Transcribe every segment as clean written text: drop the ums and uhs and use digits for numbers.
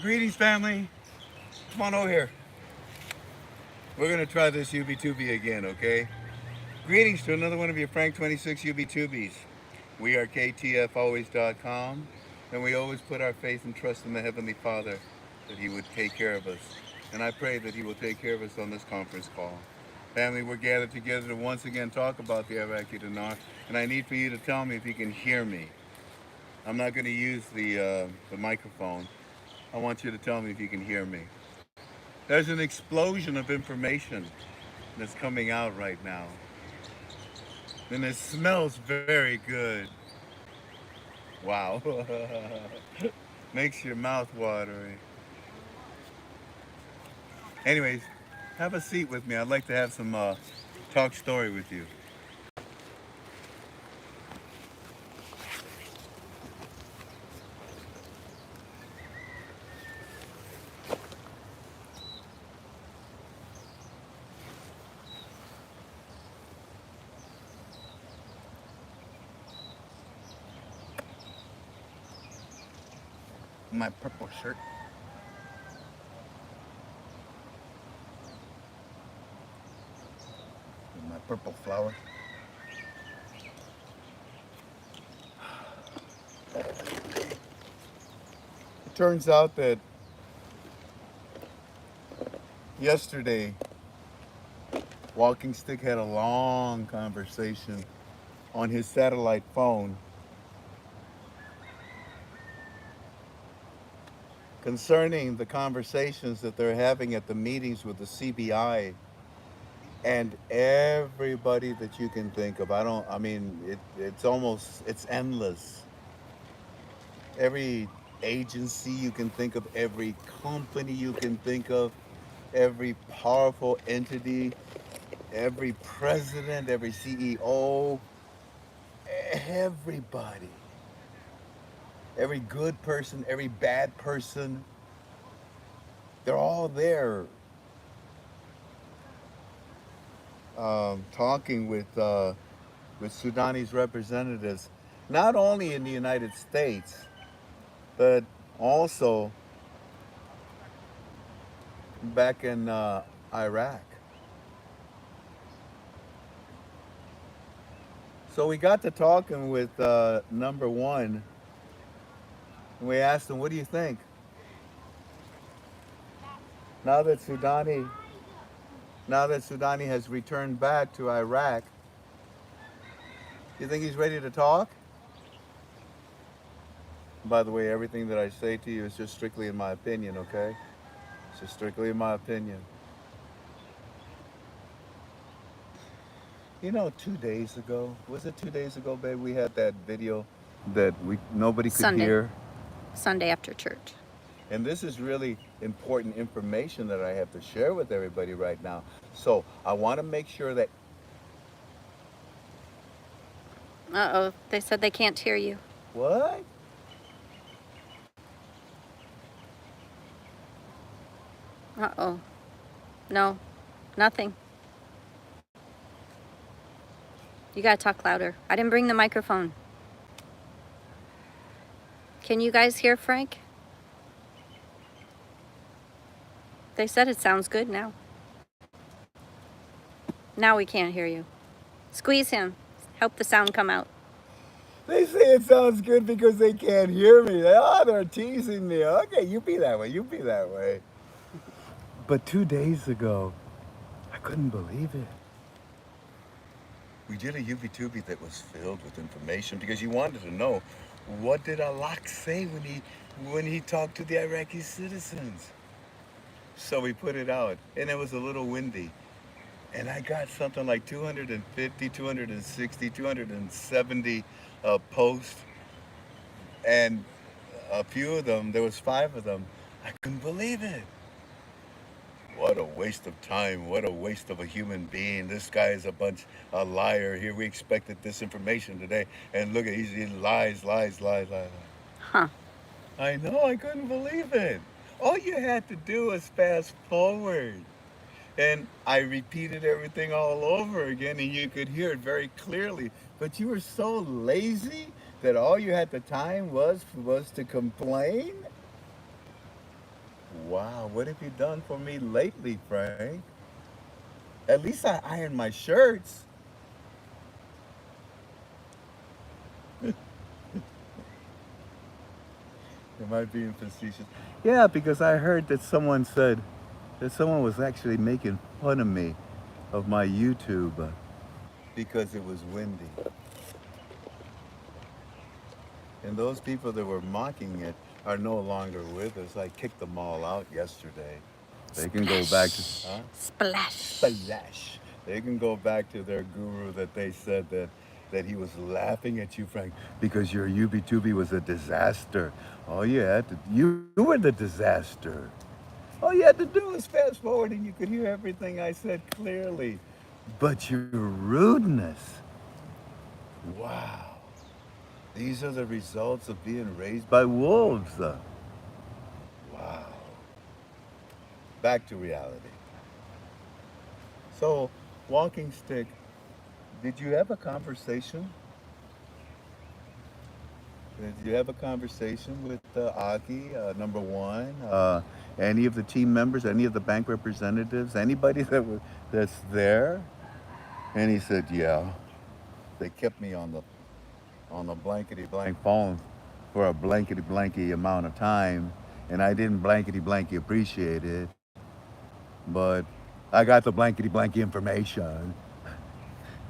Greetings, family. Come on over here. We're going to try this UB2B again, okay? Greetings to another one of your Frank26 UB2Bs. We are KTFalways.com, and we always put our faith and trust in the Heavenly Father that He would take care of us. And I pray that He will take care of us on this conference call. Family, we're gathered together to once again talk about the Iraqi dinar, and I need for you to tell me if you can hear me. I'm not going to use the microphone. I want you to tell me if you can hear me. There's an explosion of information that's coming out right now. And it smells very good. Wow. Makes your mouth watery. Anyways, have a seat with me. I'd like to have some talk story with you. My purple shirt. With my purple flower. It turns out that yesterday, Walking Stick had a long conversation on his satellite phone concerning the conversations that they're having at the meetings with the CBI and everybody that you can think of. It's endless. Every agency you can think of, every company you can think of, every powerful entity, every president, every CEO, everybody, every good person, every bad person, they're all there talking with Sudani's representatives, not only in the United States, but also back in Iraq. So we got to talking with number one, and we asked him, "What do you think now that Sudani, now that Sudani has returned back to Iraq? Do you think he's ready to talk?" By the way, everything that I say to you is just strictly in my opinion, okay? It's just strictly in my opinion. You know, 2 days ago, was it 2 days ago, babe? We had that video that nobody could Sunday. hear. Sunday after church. And this is really important information that I have to share with everybody right now. So I want to make sure that. Uh-oh, they said they can't hear you. What? Uh-oh. No, nothing. You gotta talk louder. I didn't bring the microphone. Can you guys hear Frank? They said it sounds good now. Now we can't hear you. Squeeze him. Help the sound come out. They say it sounds good because they can't hear me. They're teasing me. Okay, you be that way. You be that way. But 2 days ago, I couldn't believe it. We did a UV-Tubi that was filled with information because you wanted to know, what did Allah say when he talked to the Iraqi citizens? So we put it out, and it was a little windy. And I got something like 250, 260, 270 posts. And a few of them, there was 5 of them, I couldn't believe it. What a waste of time. What a waste of a human being. This guy is a liar. Here we expected this information today. And look at, he lies, lies, lies, lies. Huh. I know, I couldn't believe it. All you had to do was fast forward. And I repeated everything all over again, and you could hear it very clearly. But you were so lazy that all you had the time was to complain? Wow, what have you done for me lately, Frank? At least I iron my shirts. Am I being facetious? Yeah, because I heard that someone said that someone was actually making fun of me, of my YouTube, because it was windy. And those people that were mocking it are no longer with us. I kicked them all out yesterday. They can go back to, Splash. huh? Splash. Splash. They can go back to their guru that they said that he was laughing at you, Frank, because your UB2B was a disaster. All you had to, you were the disaster. All you had to do was fast forward and you could hear everything I said clearly. But your rudeness, wow. These are the results of being raised by wolves. Wow. Back to reality. So, walking stick, did you have a conversation? Did you have a conversation with Aki, number one? Any of the team members, any of the bank representatives, anybody that's there? And he said, yeah. They kept me on the blankety blank phone for a blankety blanky amount of time, and I didn't blankety blanky appreciate it, but I got the blankety blanky information.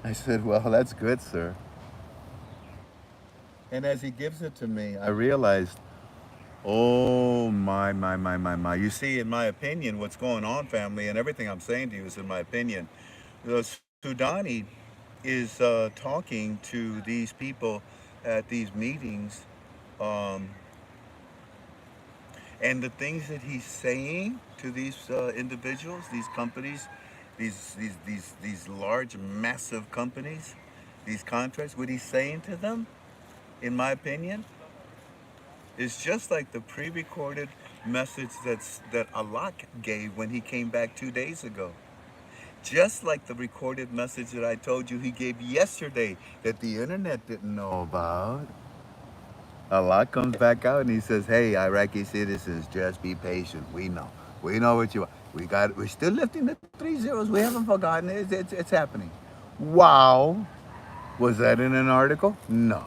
I said, well, that's good, sir. And as he gives it to me, I realized, oh my. You see, in my opinion, what's going on, family, and everything I'm saying to you is in my opinion. The Sudani is talking to these people at these meetings, um, and the things that he's saying to these individuals, these companies, these large, massive companies, these contracts, what he's saying to them, in my opinion, is just like the pre-recorded message that Allah gave when he came back 2 days ago. Just like the recorded message that I told you he gave yesterday that the internet didn't know about. Allah comes back out and he says, hey, Iraqi citizens, just be patient. We know. We know what you want. We're still lifting the 3 zeros. We haven't forgotten it. It's happening. Wow. Was that in an article? No.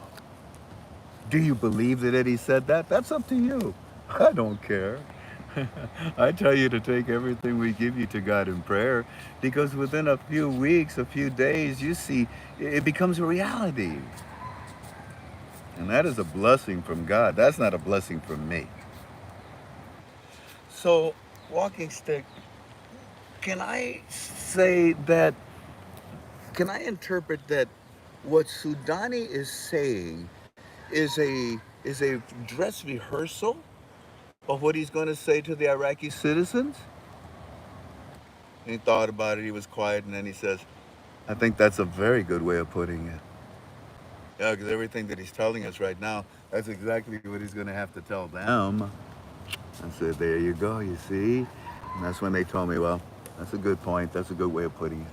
Do you believe that Eddie said that? That's up to you. I don't care. I tell you to take everything we give you to God in prayer, because within a few weeks, a few days, you see, it becomes a reality. And that is a blessing from God. That's not a blessing from me. So, walking stick, can I say that, can I interpret that what Sudani is saying is a dress rehearsal of what he's going to say to the Iraqi citizens? And he thought about it, he was quiet, and then he says, I think that's a very good way of putting it. Yeah, because everything that he's telling us right now, that's exactly what he's going to have to tell them. I said, there you go, you see? And that's when they told me, well, that's a good point. That's a good way of putting it.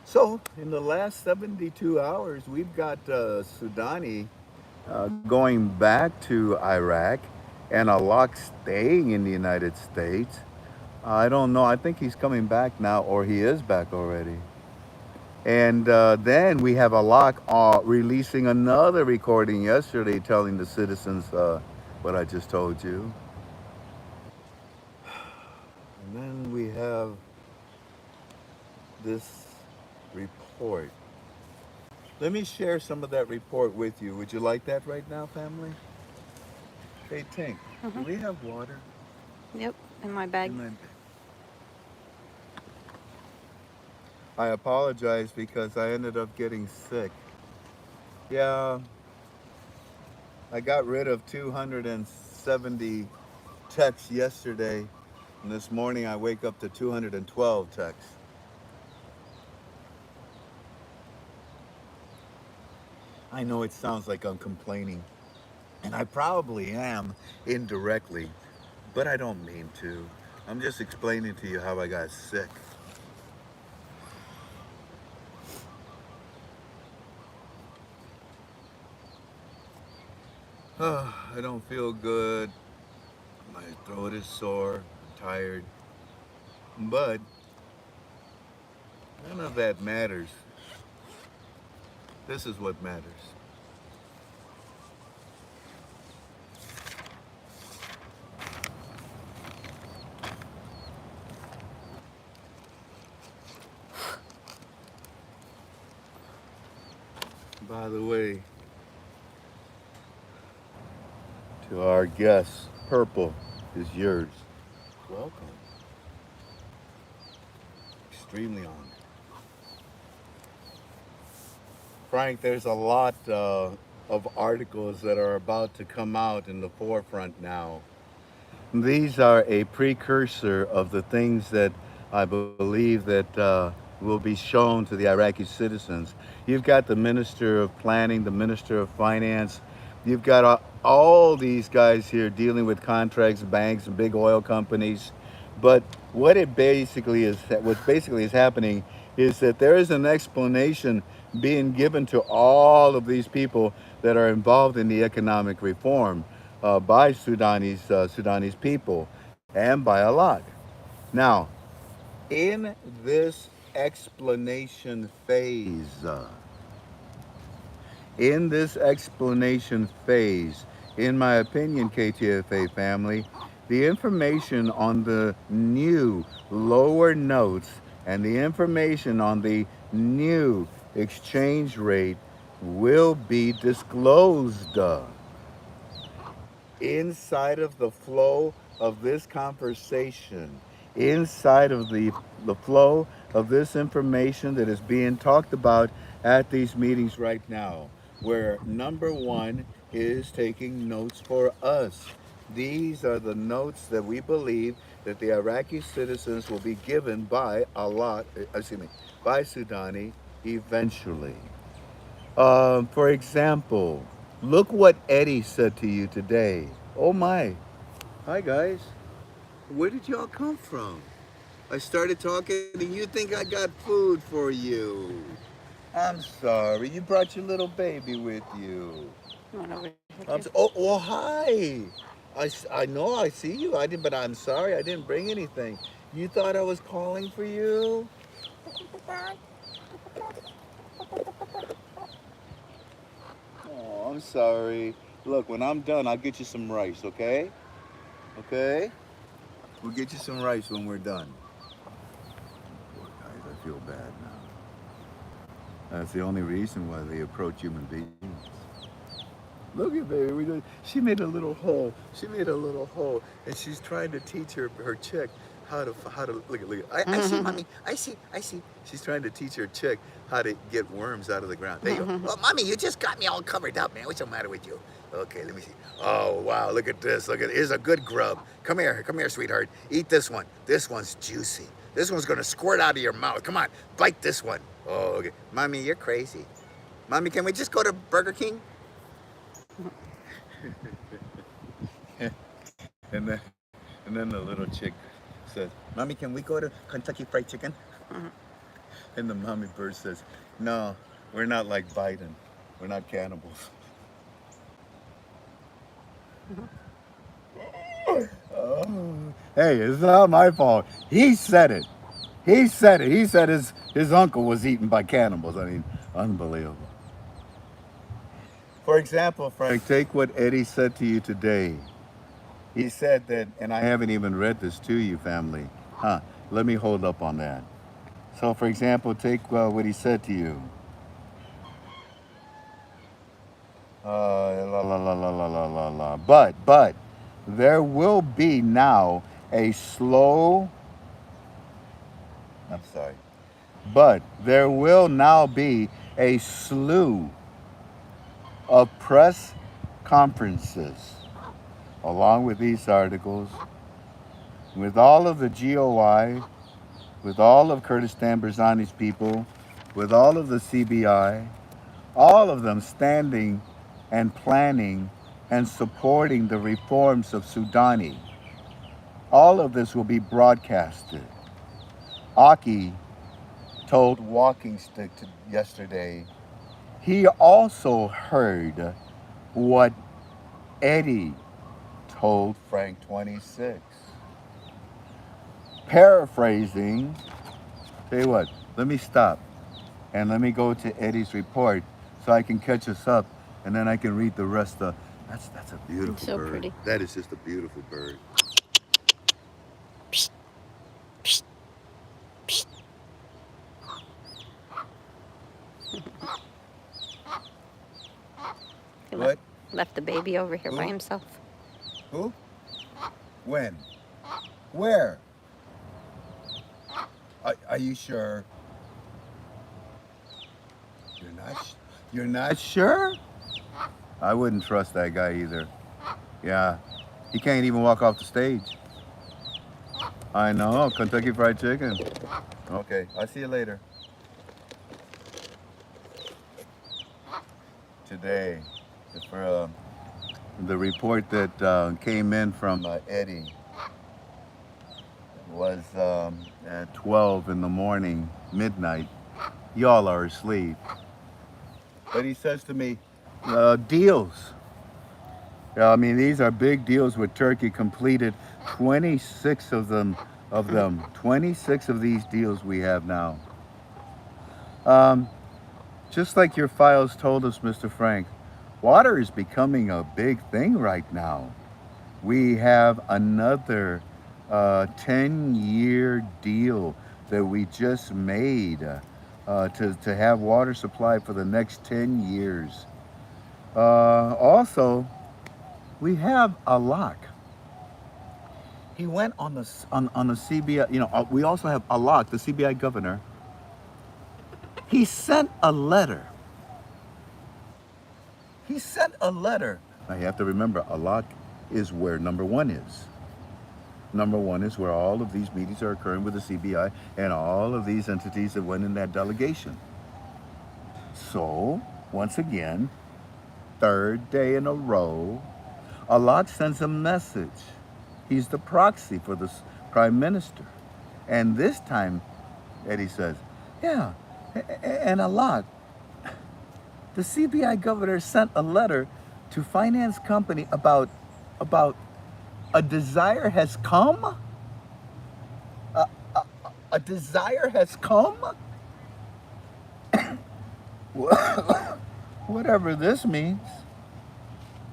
So, in the last 72 hours, we've got Sudani going back to Iraq and Alok staying in the United States. I don't know. I think he's coming back now, or he is back already. And then we have Alok releasing another recording yesterday telling the citizens what I just told you. And then we have this report. Let me share some of that report with you. Would you like that right now, family? Hey, Tink, do we have water Yep, in my bag. in my... I apologize because I ended up getting sick. Yeah, I got rid of 270 texts yesterday, and this morning I wake up to 212 texts. I know it sounds like I'm complaining, and I probably am indirectly, but I don't mean to. I'm just explaining to you how I got sick. I don't feel good. My throat is sore, I'm tired, but none of that matters. This is what matters. By the way, to our guests, purple is yours. Welcome. Extremely honored. Frank, there's a lot of articles that are about to come out in the forefront now. These are a precursor of the things that I believe that will be shown to the Iraqi citizens. You've got the Minister of Planning, the Minister of Finance. You've got all these guys here dealing with contracts, banks, and big oil companies. But what basically is happening is that there is an explanation being given to all of these people that are involved in the economic reform by Sudanese people and by a lot. Now, in this explanation phase, in this explanation phase, in my opinion, KTFA family, the information on the new lower notes and the information on the new exchange rate will be disclosed inside of the flow of this conversation, inside of the flow of this information that is being talked about at these meetings right now, where number one is taking notes for us. These are the notes that we believe that the Iraqi citizens will be given by by Sudani eventually. For example, look what Eddie said to you today. Oh my. Hi guys. Where did y'all come from? I started talking and you think I got food for you. I'm sorry. You brought your little baby with you. You want over here? Oh, well, hi. I know I see you. I did, but I'm sorry. I didn't bring anything. You thought I was calling for you? Oh, I'm sorry. Look, when I'm done, I'll get you some rice, okay? Okay? We'll get you some rice when we're done. Poor guys, I feel bad now. That's the only reason why they approach human beings. Look at baby, she made a little hole. She made a little hole, and she's trying to teach her chick how to look. I see, mommy. I see. She's trying to teach her chick how to get worms out of the ground. There you go. Well, mommy, you just got me all covered up, man. What's the matter with you? Okay, let me see. Oh wow, look at this. Here's a good grub. Come here, sweetheart. Eat this one. This one's juicy. This one's gonna squirt out of your mouth. Come on, bite this one. Oh, okay. Mommy, you're crazy. Mommy, can we just go to Burger King? and then and then the little chick says, "Mommy, can we go to Kentucky Fried Chicken?" And the mommy bird says, "No, we're not like Biden. We're not cannibals." Oh. Hey, it's not my fault. He said it. He said it. He said his uncle was eaten by cannibals. I mean, unbelievable. For example, Frank, take what Eddie said to you today. He said that, and I haven't even read this to you, family. Let me hold up on that. So, for example, take what he said to you. La la la la la la la la. But, there will be now a slow. I'm sorry. But there will now be a slew of press conferences along with these articles, with all of the GOI, with all of Kurdistan Barzani's people, with all of the CBI, all of them standing and planning and supporting the reforms of Sudani. All of this will be broadcasted. Aki told Walking Stick yesterday, he also heard what Eddie told FRANK26. Paraphrasing, tell you what, let me stop and let me go to Eddie's report so I can catch us up, and then I can read the rest of. That's a beautiful So bird. pretty. That is just a beautiful bird. Psst, psst, psst. He What? left the baby over here by Who? himself. Who? When? Where? Are you sure? You're not sure? I wouldn't trust that guy either. Yeah, he can't even walk off the stage. I know, Kentucky Fried Chicken. Okay, I'll see you later. Today, for the report that came in from Eddie was at 12 in the morning, midnight. Y'all are asleep. But he says to me, deals. I mean, these are big deals with Turkey completed. 26 of them. 26 of these deals we have now. Just like your files told us, Mr. Frank, water is becoming a big thing right now. We have another 10-year deal that we just made to have water supply for the next 10 years. Also, we have a lock. He went on the CBI. You know, we also have a lock, the CBI governor. He sent a letter. He sent a letter. Now you have to remember, a lock is where number one is. Number one is where all of these meetings are occurring with the CBI and all of these entities that went in that delegation. So, once again, third day in a row, Allah sends a message. He's the proxy for the prime minister. And this time, Eddie says, yeah, and Allah, the CBI governor sent a letter to finance company about a desire has come? A desire has come? Whatever this means.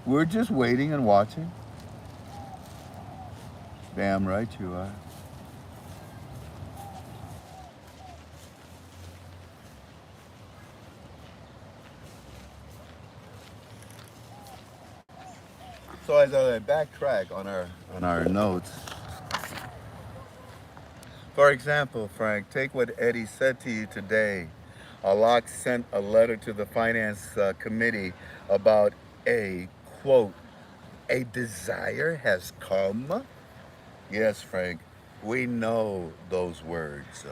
We're just waiting and watching. Damn right you are. So as I backtrack on our notes, for example, Frank, take what Eddie said to you today. Alok sent a letter to the finance committee about a quote, a desire has come. Yes, Frank, we know those words.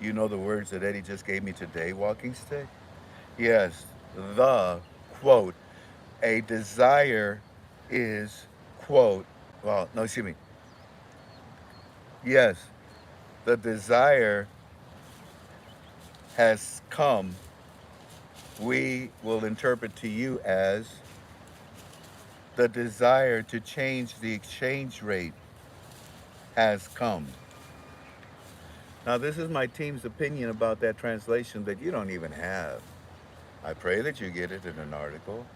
You know the words that Eddie just gave me today, Walking Stick? Yes, the quote, a desire is quote, well, no, excuse me. Yes, the desire has come. We will interpret to you as the desire to change the exchange rate has come. Now, this is my team's opinion about that translation that you don't even have. I pray that you get it in an article.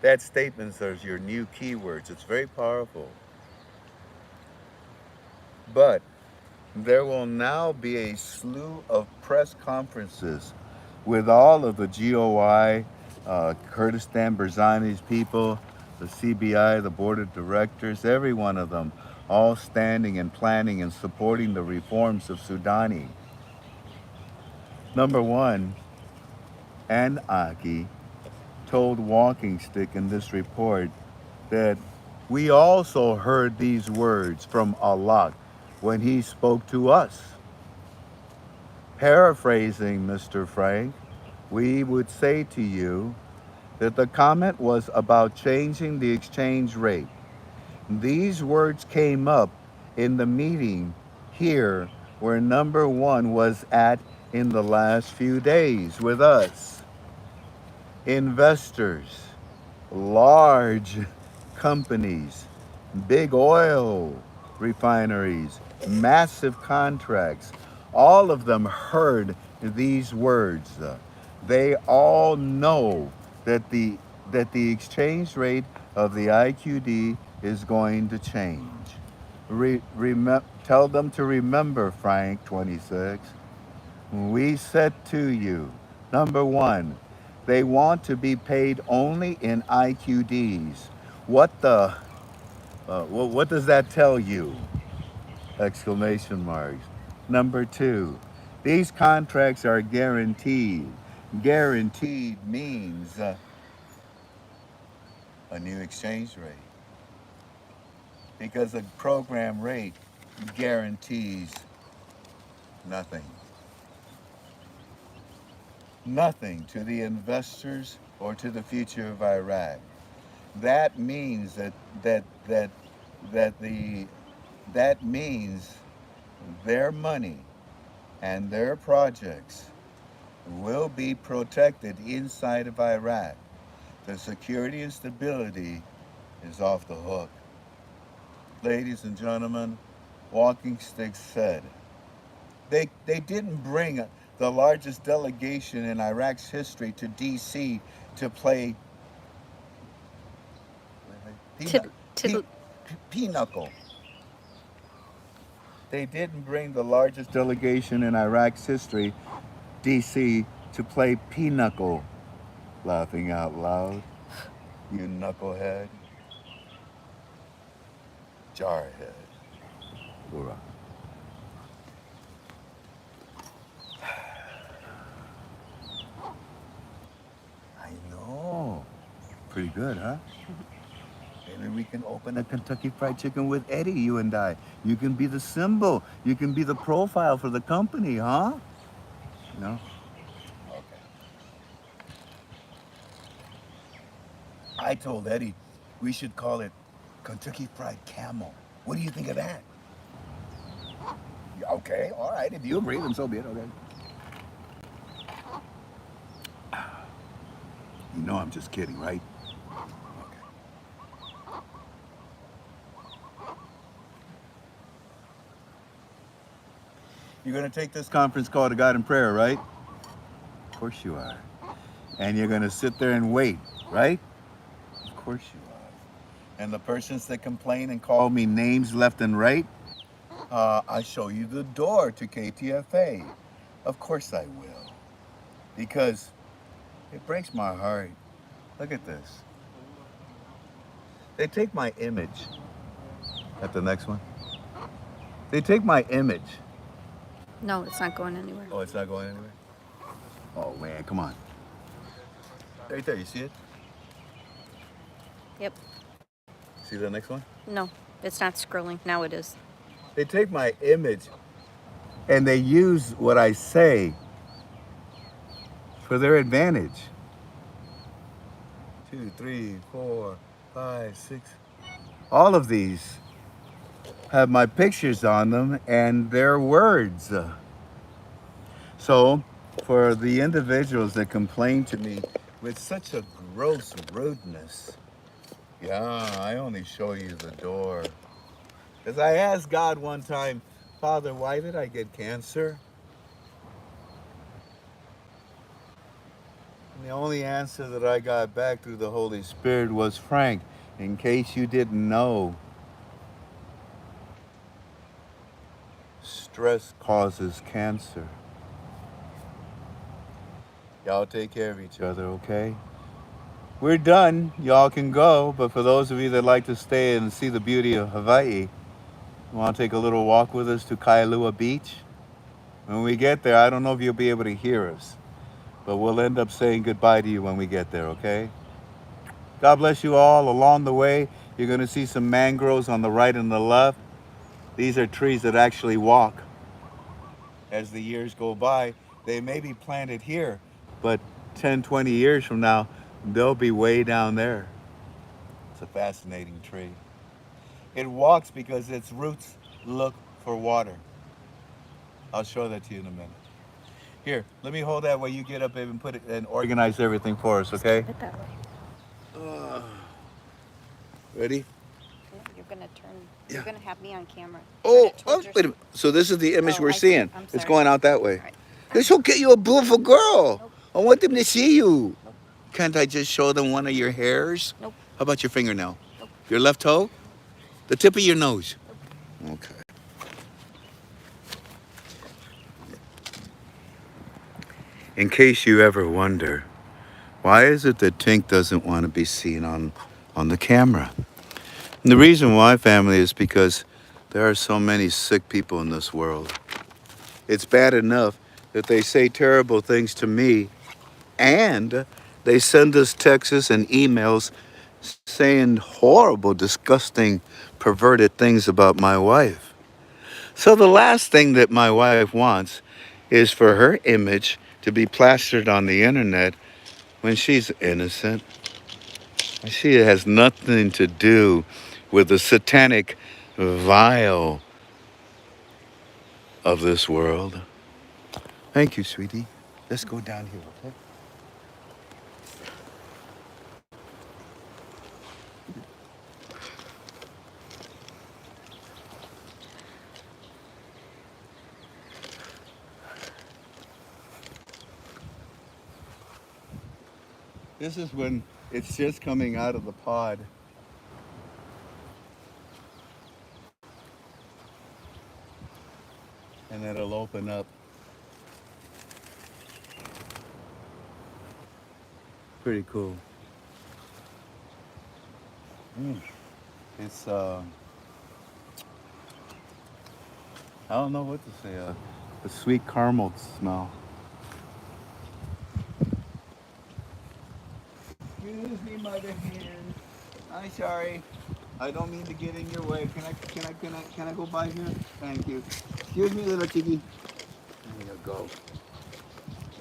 That statement says your new keywords. It's very powerful. But there will now be a slew of press conferences with all of the GOI, Kurdistan Barzani's people, the CBI, the board of directors, every one of them, all standing and planning and supporting the reforms of Sudani. Number one, and Aki told Walking Stick in this report that we also heard these words from Allah when he spoke to us. Paraphrasing Mr. Frank, we would say to you that the comment was about changing the exchange rate. These words came up in the meeting here where number one was at in the last few days with us. Investors, large companies, big oil refineries, massive contracts, all of them heard these words. They all know that the exchange rate of the IQD is going to change. Tell them to remember, Frank26. We said to you, number one, they want to be paid only in IQDs. What does that tell you? Exclamation marks. Number two, these contracts are guaranteed. Guaranteed means a new exchange rate because a program rate guarantees nothing. Nothing to the investors or to the future of Iraq. That means that means their money and their projects will be protected inside of Iraq. The security and stability is off the hook. Ladies and gentlemen, Walking Sticks said they didn't bring the largest delegation in Iraq's history to DC to play To, P- to, pinochle. They didn't bring the largest delegation in Iraq's history, DC, to play pinochle. Laughing out loud, you knucklehead. Jarhead. Hoorah. I know. Pretty good, huh? Maybe we can open a Kentucky Fried Chicken with Eddie, you and I. You can be the symbol. You can be the profile for the company, huh? No? Okay. I told Eddie we should call it Kentucky Fried Camel. What do you think of that? Okay, all right. If you agree, then so be it. Okay. You know I'm just kidding, right? Okay. You're going to take this conference call to God in prayer, right? Of course you are. And you're going to sit there and wait, right? Of course you are. And the persons that complain and call me names left and right, I show you the door to KTFA. Of course I will. Because it breaks my heart. Look at this. They take my image. At the next one. They take my image. no, it's not going anywhere. Oh, it's not going anywhere? Oh, man, come on. Right there, you see it? Yep. See the next one? No, it's not scrolling. Now it is. They take my image and they use what I say for their advantage. 2, 3, 4, 5, 6. All of these have my pictures on them and their words. So, for the individuals that complain to me with such a gross rudeness, yeah, I only show you the door. Because I asked God one time, Father, why did I get cancer? And the only answer that I got back through the Holy Spirit was, Frank, in case you didn't know, stress causes cancer. Y'all take care of each other, okay? We're done. Y'all can go. But for those of you that like to stay and see the beauty of Hawaii, want to take a little walk with us to Kailua Beach? When we get there, I don't know if you'll be able to hear us, but we'll end up saying goodbye to you when we get there, okay? God bless you all. Along the way, you're going to see some mangroves on the right and the left. These are trees that actually walk. As the years go by, they may be planted here, but 10, 20 years from now, they'll be way down there. It's a fascinating tree. It walks because its roots look for water. I'll show that to you in a minute. Here, let me hold that while you get up, babe, and put it and organize everything for us, okay? Put it that way. Ready? You're gonna turn. Yeah. You're gonna have me on camera. Oh, Turn it towards wait a minute. So this is the image Oh, we're I see. seeing. I'm It's sorry. going out that way. All right. This will get you a beautiful girl. Nope. I want them to see you. Nope. Can't I just show them one of your hairs? Nope. How about your fingernail? Nope. Your left toe? The tip of your nose? Nope. Okay. In case you ever wonder, why is it that Tink doesn't want to be seen on the camera? And the reason why, family, is because there are so many sick people in this world. It's bad enough that they say terrible things to me, and they send us texts and emails saying horrible, disgusting, perverted things about my wife. So the last thing that my wife wants is for her image to be plastered on the internet when she's innocent. She has nothing to do with the satanic vile of this world. Thank you, sweetie. Let's go down here, okay? This is when it's just coming out of the pod. And it'll open up. Pretty cool. It's, I don't know what to say, a sweet caramel smell. Excuse me, mother hen. I'm sorry. I don't mean to get in your way. Can I go by here? Thank you. Excuse me, little chicky. There you go.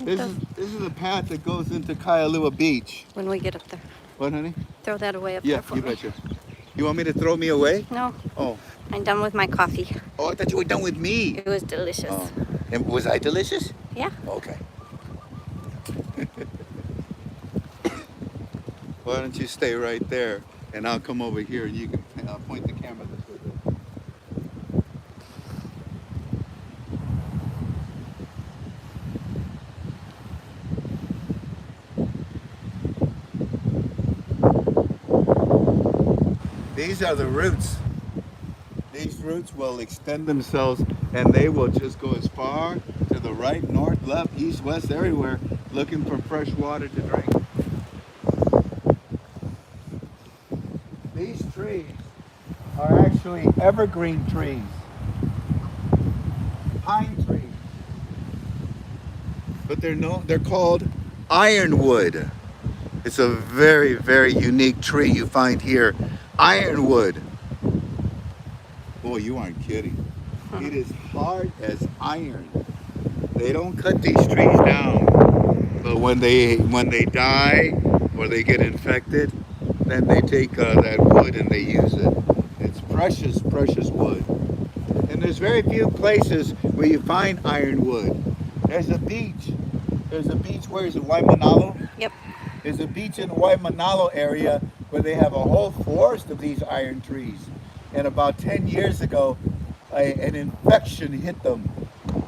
This is a path that goes into Kailua Beach. When we get up there. What, honey? Throw that away up Yeah, there for you me. betcha. You want me to throw me away? No. Oh. I'm done with my coffee. Oh, I thought you were done with me. It was delicious. Oh. And was I delicious? Yeah. Okay. Why don't you stay right there, and I'll come over here, and you can point the camera this way. These are the roots. These roots will extend themselves, and they will just go as far to the right, north, left, east, west, everywhere, looking for fresh water to drink. These trees are actually evergreen trees, pine trees, but they're called ironwood. It's a very, very unique tree you find here, ironwood. Boy, you aren't kidding. It is hard as iron. They don't cut these trees down, but when they die or they get infected, then they take that wood and they use it. It's precious, precious wood. And there's very few places where you find ironwood. There's a beach. There's a beach, where is it, Waimanalo? Yep. There's a beach in the Waimanalo area where they have a whole forest of these iron trees. And about 10 years ago, an infection hit them.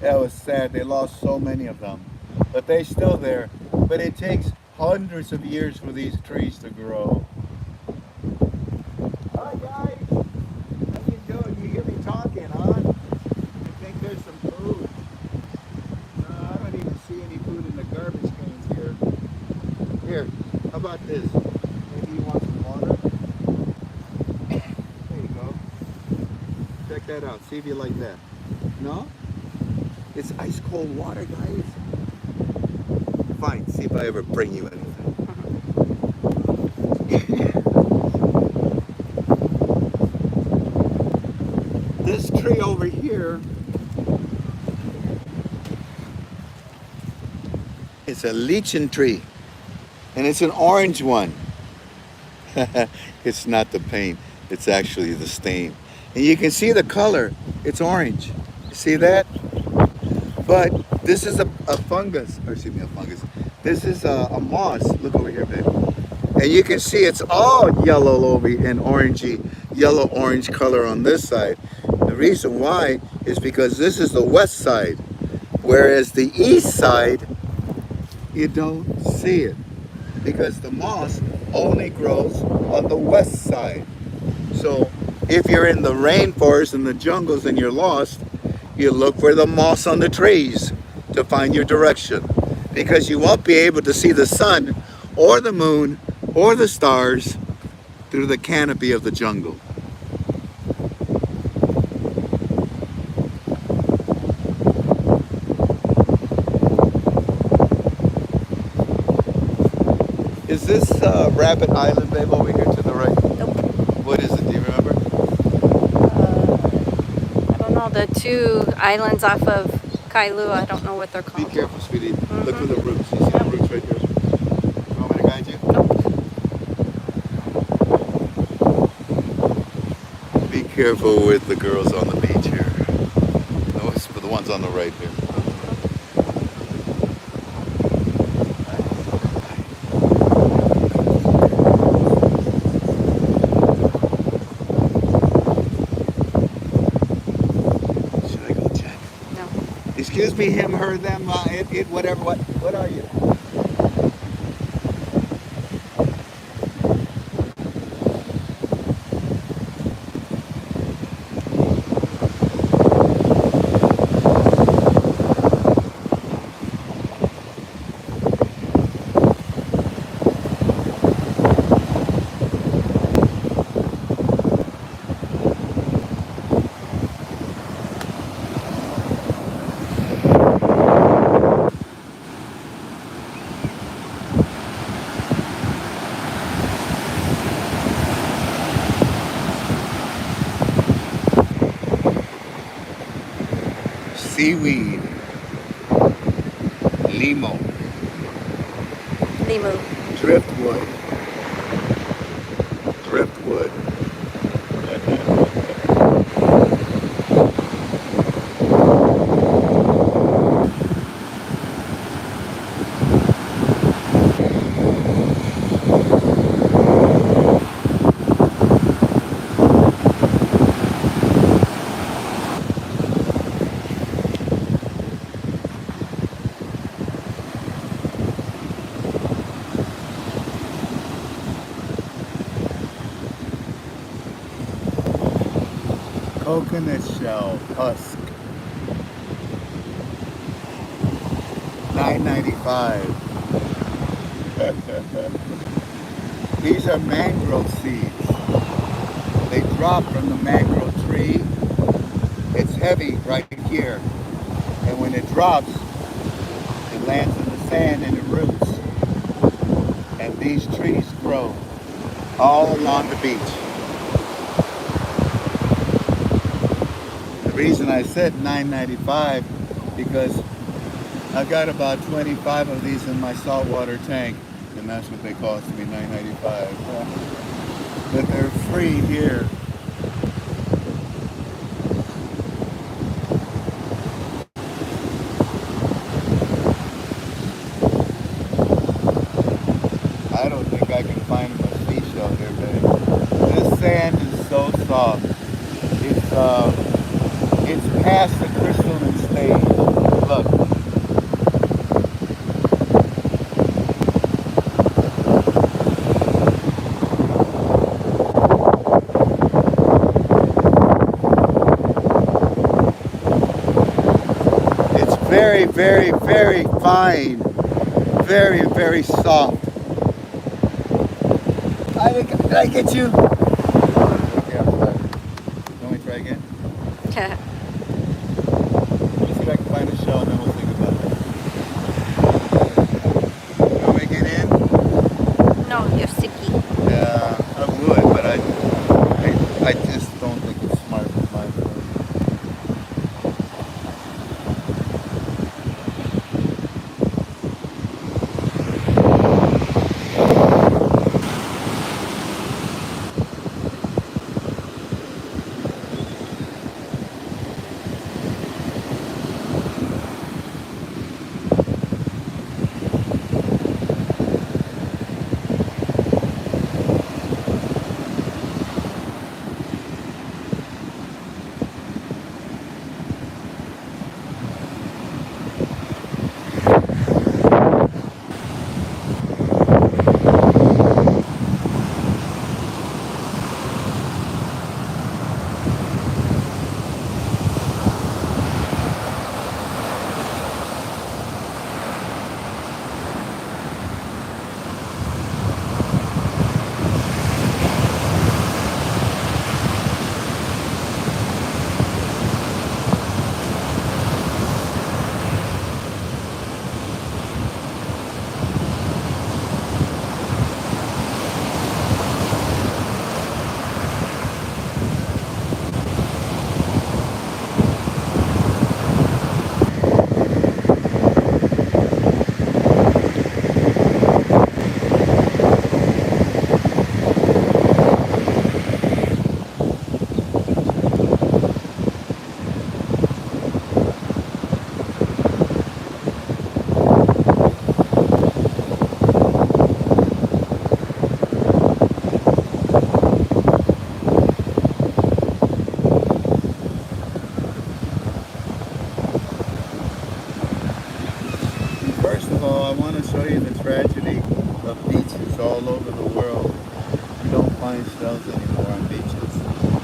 That was sad. They lost so many of them. But they're still there. But it takes hundreds of years for these trees to grow. Hi guys. How you doing? You hear me talking, huh? I think there's some food. I don't even see any food in the garbage cans here. Here, how about this? Maybe you want some water? There you go. Check that out. See if you like that. No? It's ice cold water, guys. Fine. See if I ever bring you anything. This tree over here, it's a lichen tree, and it's an orange one. It's not the paint, it's actually the stain. And you can see the color, it's orange. You see that? But this is a fungus, or excuse me, a fungus. This is a moss. Look over here, babe. And you can see it's all yellow over and orangey, yellow-orange color on this side. The reason why is because this is the west side, whereas the east side, you don't see it because the moss only grows on the west side. So if you're in the rainforest and the jungles and you're lost, you look for the moss on the trees to find your direction, because you won't be able to see the sun or the moon or the stars through the canopy of the jungle. Is this Rabbit Island, babe, over here to the right? Nope. What is it? Do you remember? I don't know. The two islands off of Kailua. I don't know what they're Be called. careful, sweetie. Look for the roots. You see the roots right there? You want me to guide you? Nope. Be careful with the girls on the beach here. No, it's for the ones on the right here. Should I go check? No. Excuse me, him, her, them, it, whatever. What are you? Seaweed. Limo. Limu. Driftwood. Driftwood. Coconut shell husk. $9.95. These are mangrove seeds. They drop from the mangrove tree. It's heavy right here. And when it drops, it lands in the sand and it roots. And these trees grow all along the beach. The reason I said $9.95 because I've got about 25 of these in my saltwater tank, and that's what they cost me, $9.95. But they're free here. I don't think I can find them a seashell here, babe. This sand is so soft. It's past the crystalline stage. Look. It's very, very, very fine. Very, very soft. Did I get you? Okay, I'm sorry. Let me try again. Yeah. Let me see if I can find a shell and then we'll think about it. You want me to get in? No, you're sicky. Yeah, I would, but I just don't think it's smart for my part. of beaches all over the world. You don't find shells anymore on beaches.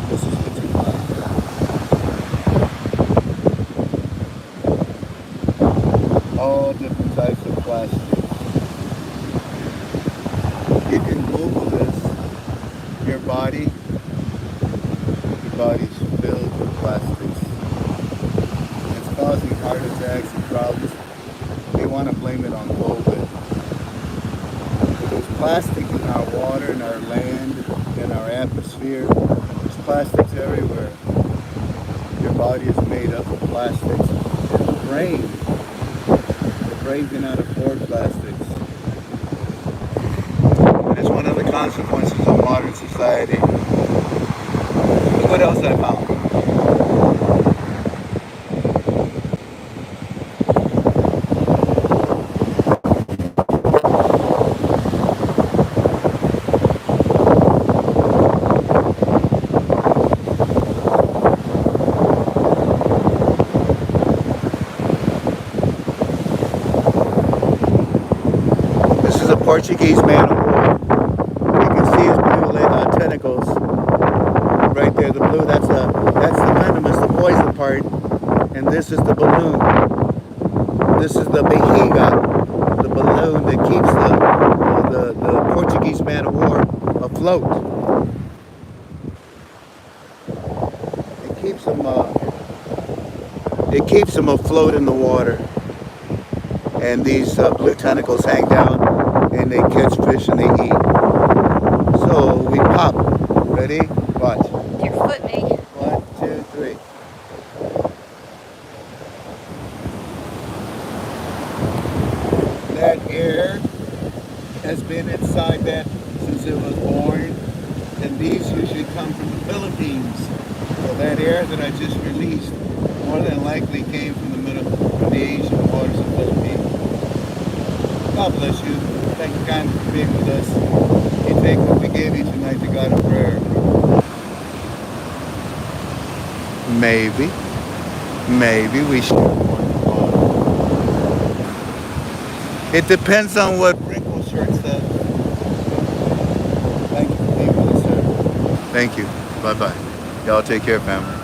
This is what you find. All different types of plastic. You can Google this. Your body's filled with plastics. It's causing heart attacks and problems. They want to blame it on COVID. There's plastic in our water, in our land, in our atmosphere. There's plastics everywhere. Your body is made up of plastics. And the brain cannot afford plastics. And it's one of the consequences of modern society. Look what else I found. Portuguese man of war. You can see his blue tentacles right there. The blue, that's the venomous, the poison part, and this is the balloon. This is the behiga, the balloon that keeps the Portuguese man of war afloat. It keeps them afloat in the water. And these blue tentacles hang down and they catch fish and they eat. So we pop. Ready? Watch. Your foot, me. 1, 2, 3. That air has been inside that since it was born. And these usually come from the Philippines. So that air that I just released more than likely came from the Asian waters of the Philippines. God bless you. Thank you kindly for being with us. You take what we gave you tonight to God in prayer. Maybe we should. It depends on what Wrinkle Shirt says. Thank you for being with us, sir. Thank you. Bye-bye. Y'all take care, family.